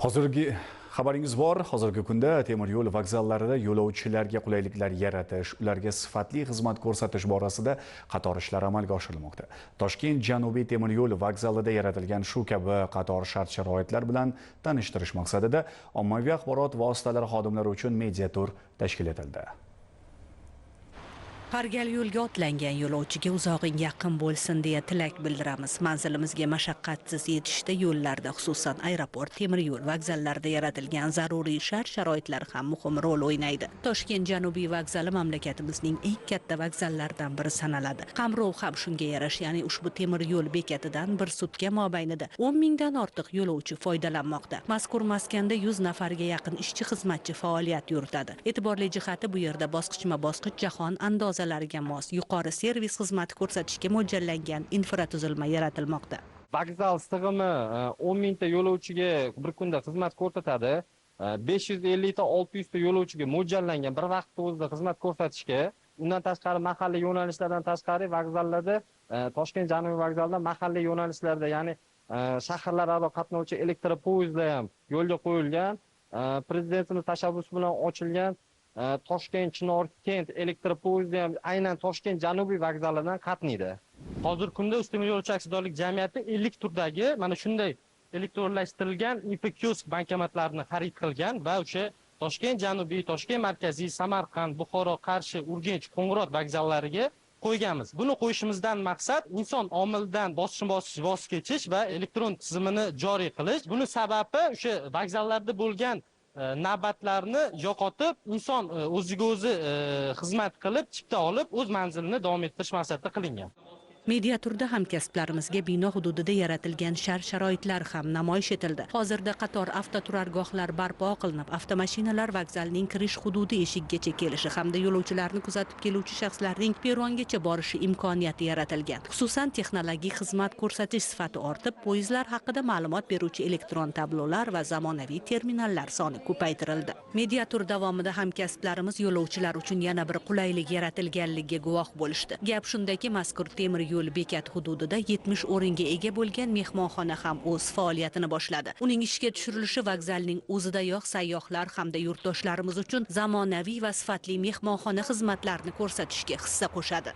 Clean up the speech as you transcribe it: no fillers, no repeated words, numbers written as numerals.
Hozirgi xabaringiz bor. Hozirgi kunda temir yo'l vokzallarida yo'lovchilarga qulayliklar yaratish, ularga sifatli xizmat ko'rsatish borasida qator ishlar amalga oshirilmoqda. Toshkent Janubiy temir yo'l vokzalida yaratilgan shu kabi qator shart-sharoitlar bilan tanishtirish maqsadida ommaviy axborot vositalari xodimlari uchun media tur tashkil etildi. Har gal yo'lga otlangan yo'lovchiga uzog'ing yaqin bo'lsin deya tilak bildiramiz. Manzilimizga mashaqqatsiz yetishda yo'llarda, xususan aeroport, temir yo'l vokzallarida yaratilgan zaruriy shart-sharoitlar ham muhim rol o'ynaydi. Toshkent Janubiy vokzali mamlakatimizning eng katta vokzallaridan biri sanaladi. Qamrov ham shunga yarasha, ya'ni ushbu temir yo'l bekatidan bir sutka mobaynida 10 mingdan ortiq yo'lovchi foydalanmoqda. Mazkur maskanda 100 nafarga yaqin ishchi xizmatchi faoliyat yuritadi. E'tiborli jihati, bu yerda bosqichma-bosqich jahon andozalariga mos yuqori servis xizmati ko'rsatishga mo'ljallangan infratuzilma yaratilmoqda. Vokzal sig'imi 10 mingta yo'lovchiga bir kunda xizmat ko'rsatadi. 550 ta 600 ta yo'lovchiga mo'ljallangan bir vaqtda o'zida xizmat ko'rsatishga. Undan tashqari mahalliy yo'nalishlardan tashqari vokzallarda Toshkent Janubiy vokzalida mahalliy yo'nalishlarda, ya'ni shaharlararo qatnovchi elektropoyezdlar ham yo'lga qo'yilgan. Prezidentimiz tashabbusi bilan ochilgan Toshkent Chinor-Kent elektropoyezdi ham aynan Toshkent Janubiy vokzalidan qatnaydi. Hozirgi kunda Ustemir yo'lovchi aksiyadorlik jamiyati 50 turdagi mana shunday elektronlashtirilgan IP-kiosk bankomatlarini xarid qilgan va o'sha Toshkent Janubiy, Toshkent Markaziy, Samarqand, Buxoro, Qarshi, Urganch, Qo'ng'irot vokzallariga qo'yganmiz. Buni qo'yishimizdan maqsad inson omilidan bosqichma-bosqich voz kechish va elektron tizimini joriy qilish. Buni sababi o'sha vokzallarda bo'lgan navbatlarni yo'qotib, inson o'ziga o'zi xizmat qilib, chipta olib, o'z manzilini davom ettirish maqsadida qilingan. Media turda hamkasblarimizga bino hududida yaratilgan shart-sharoitlar ham namoyish etildi. Hozirda qator avtoturargohlar barpo qilinib, avtomashinalar vokzalning kirish hududi eshigigacha kelishi hamda yo'lovchilarni kuzatib keluvchi shaxslarning perongacha borishi imkoniyati yaratilgan. Xususan, texnologik xizmat ko'rsatish sifati ortib, poyezdlar haqida ma'lumot beruvchi elektron tablolar va zamonaviy terminallar soni ko'paytirildi. Media tur davomida hamkasblarimiz yo'lovchilar uchun yana bir qulaylik yaratilganligiga guvoh bo'lishdi. Gap shundaki, mazkur temir yo'l bekat hududida 70 o'ringa ega bo'lgan mehmonxona ham o'z faoliyatini boshladi. Uning ishga tushirilishi vokzalning o'zidayoq sayyohlar hamda yurtdoshlarimiz uchun zamonaviy va sifatli mehmonxona xizmatlarini ko'rsatishga hissa qo'shadi.